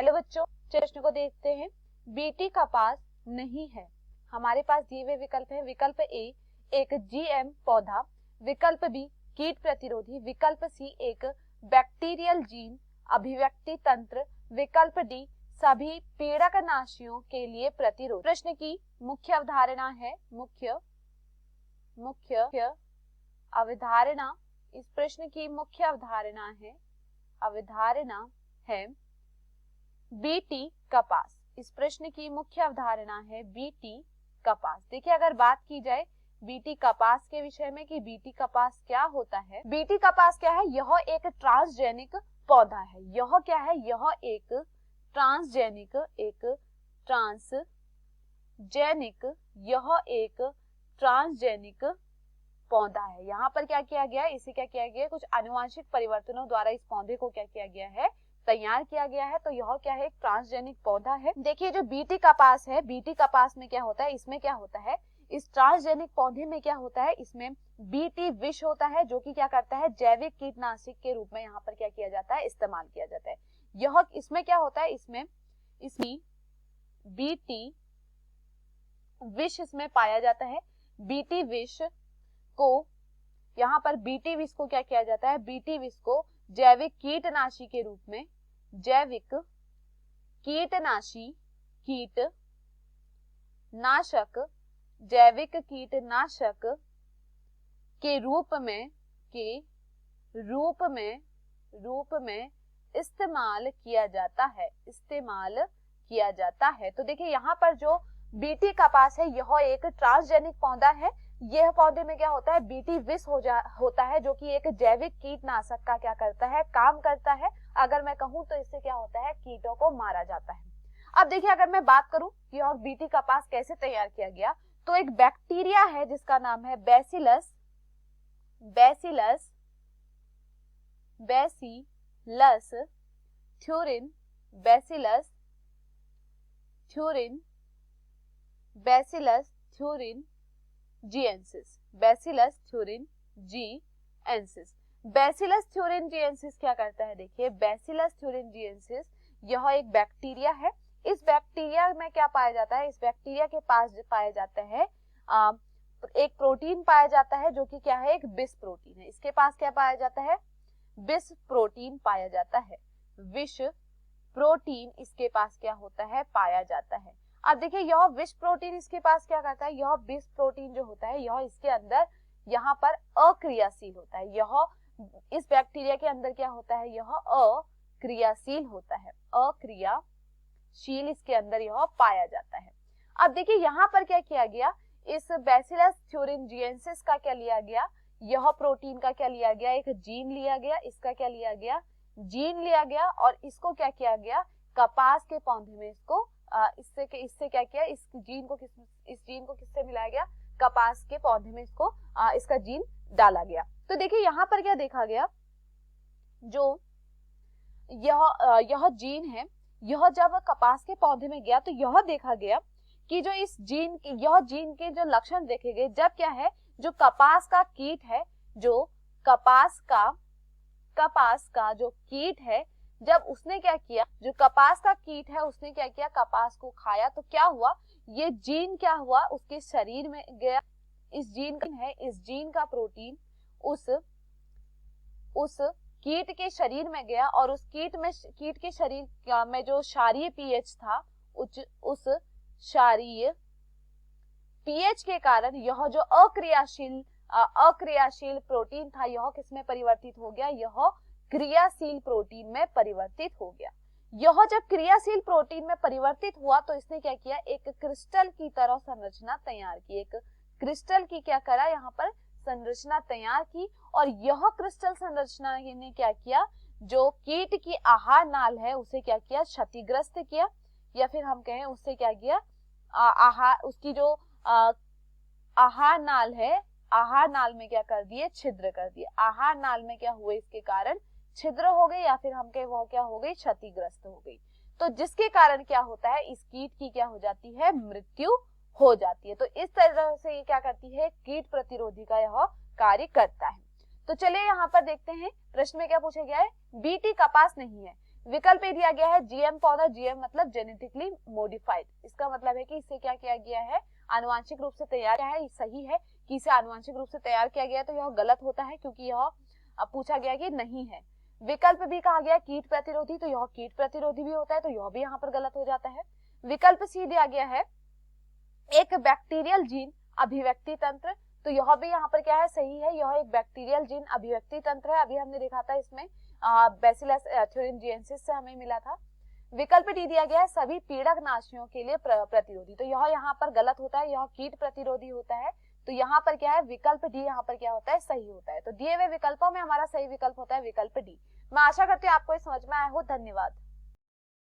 Hello बच्चों, प्रश्न को देखते हैं। बीटी कपास नहीं है। हमारे पास दिए हुए विकल्प है। विकल्प ए एक जीएम पौधा, विकल्प बी कीट प्रतिरोधी, विकल्प सी एक बैक्टीरियल जीन अभिव्यक्ति तंत्र, विकल्प डी सभी पीड़कनाशियों के लिए प्रतिरोध। प्रश्न की मुख्य अवधारणा है मुख्य अवधारणा, इस प्रश्न की मुख्य अवधारणा है बीटी कपास। इस प्रश्न की मुख्य अवधारणा है बीटी कपास। देखिए, अगर बात की जाए बीटी कपास के विषय में कि बीटी कपास क्या होता है। बीटी कपास क्या है? यह एक ट्रांसजेनिक पौधा है। यह क्या है? यह एक ट्रांसजेनिक पौधा है। यहाँ पर क्या किया गया है? इसे क्या किया गया है? कुछ आनुवांशिक परिवर्तनों द्वारा इस पौधे को क्या किया गया है? तैयार किया गया है। तो यह क्या है? एक ट्रांसजेनिक पौधा है। देखिए, जो बीटी कपास है, बीटी कपास में क्या होता है? इसमें क्या होता है? इस ट्रांसजेनिक पौधे में क्या होता है? इसमें बीटी विष होता है, जो कि क्या करता है? जैविक कीटनाशक के रूप में यहाँ पर क्या किया जाता है? इस्तेमाल किया जाता है। यह इसमें क्या होता है? इसमें बीटी विष इसमें पाया जाता है। बीटी विष को यहाँ पर बीटी विष को क्या किया जाता है? बीटी विष को जैविक कीटनाशी के रूप में, जैविक कीटनाशक के रूप में इस्तेमाल किया जाता है। तो देखिए, यहाँ पर जो बीटी कपास है, यह एक ट्रांसजेनिक पौधा है। यह पौधे में क्या होता है? बीटी विष होता है, जो कि एक जैविक कीटनाशक का क्या करता है? काम करता है। अगर मैं कहूं तो इससे क्या होता है? कीटों को मारा जाता है। अब देखिए, अगर मैं बात करूं यह बीटी कपास कैसे तैयार किया गया, तो एक बैक्टीरिया है जिसका नाम है बैसिलस थ्यूरिन जिएंसिस। बैसिलस थ्यूरिन जिएंसिस क्या करता है? देखिए, बैसिलस थ्यूरिन जिएंसिस यह एक बैक्टीरिया है। इस बैक्टीरिया में क्या पाया जाता है? इस बैक्टीरिया के पास पाया जाता है एक प्रोटीन पाया जाता है, जो कि क्या है? एक बिस प्रोटीन है। इसके पास क्या पाया जाता है? बिस प्रोटीन पाया जाता है। विष प्रोटीन इसके पास क्या होता है? पाया जाता है। अब देखिए, यह विष प्रोटीन इसके पास क्या करता है? यह बिस प्रोटीन जो होता है, यह इसके अंदर यहाँ पर अक्रियाशील होता है। यह इस बैक्टीरिया के अंदर क्या होता है? यह अक्रियाशील होता है। अक्रियाशील इसके अंदर यह पाया जाता है। अब देखिए, यहाँ पर क्या किया गया? इस बैसिलस थ्यूरिन जिएंसिस का क्या लिया गया? यह प्रोटीन का क्या लिया गया? एक जीन लिया गया। इसका क्या लिया गया? जीन लिया गया। और इसको क्या किया गया? कपास के पौधे में इसको इससे क्या किया? इस जीन को किससे मिलाया गया? कपास के पौधे में इसका जीन डाला गया। तो देखिए, यहाँ पर क्या देखा गया? जो यह जीन है, यह जब कपास के पौधे में गया तो यह देखा गया कि जो जीन के जो लक्षण देखे गए, जब क्या है? जो कपास का कीट है, जो कपास का जो कीट है, जब उसने क्या किया? जो कपास का कीट है उसने क्या किया? कपास को खाया। तो क्या हुआ? ये जीन क्या हुआ? उसके शरीर में गया। इस जीन का प्रोटीन उस कीट के शरीर में गया, और उस कीट के शरीर में जो क्षारीय पीएच था, उस क्षारीय पीएच के कारण यह जो अक्रियाशील प्रोटीन था, यह किसमें परिवर्तित हो गया? यह क्रियाशील प्रोटीन में परिवर्तित हो गया। यह जब क्रियाशील प्रोटीन में परिवर्तित हुआ तो इसने क्या किया? एक क्रिस्टल की तरह संरचना तैयार की। एक क्रिस्टल की क्या करा? यहाँ पर संरचना तैयार की। और यह क्रिस्टल संरचना ने क्या किया? जो कीट की आहार नाल है उसे क्या किया? क्षतिग्रस्त किया, या फिर हम कहें उससे क्या किया? उसकी जो आहार नाल है, आहार नाल में क्या कर दिए? छिद्र कर दिए। आहार नाल में क्या हुए? इसके कारण छिद्र हो गई, या फिर हम कहें वह क्या हो गई? क्षतिग्रस्त हो गई। तो जिसके कारण क्या होता है? इस कीट की क्या हो जाती है? मृत्यु हो जाती है। तो इस तरह से ये क्या करती है? कीट प्रतिरोधी का यह कार्य करता है। तो चलिए यहाँ पर देखते हैं प्रश्न में क्या पूछा गया है। बीटी कपास नहीं है। विकल्प ए दिया गया है जीएम पौधा, जीएम मतलब जेनेटिकली मॉडिफाइड, इसका मतलब है कि इसे क्या किया गया है, आनुवांशिक रूप से तैयार किया है। सही है कि इसे आनुवांशिक रूप से तैयार किया गया है, तो यह गलत होता है क्योंकि यह पूछा गया कि नहीं है। विकल्प भी कहा गया कीट प्रतिरोधी, तो यह कीट प्रतिरोधी भी होता है, तो यह भी यहाँ पर गलत हो जाता है। विकल्प सी दिया गया है एक बैक्टीरियल जीन अभिव्यक्ति तंत्र, तो यह भी यहाँ पर क्या है, सही है, यह एक बैक्टीरियल जीन अभिव्यक्ति तंत्र है। अभी हमने देखा था इसमें बैसिलस thuringiensis से हमें मिला था। विकल्प डी दिया गया है सभी पीड़कनाशियों के लिए प्रतिरोधी, तो यह यहाँ पर गलत होता है, यह कीट प्रतिरोधी होता है। तो यहाँ पर क्या है, विकल्प डी यहाँ पर क्या होता है, सही होता है। तो दिए हुए विकल्पों में हमारा सही विकल्प होता है विकल्प डी। मैं आशा करती हूँ आपको ये समझ में आया हो। धन्यवाद।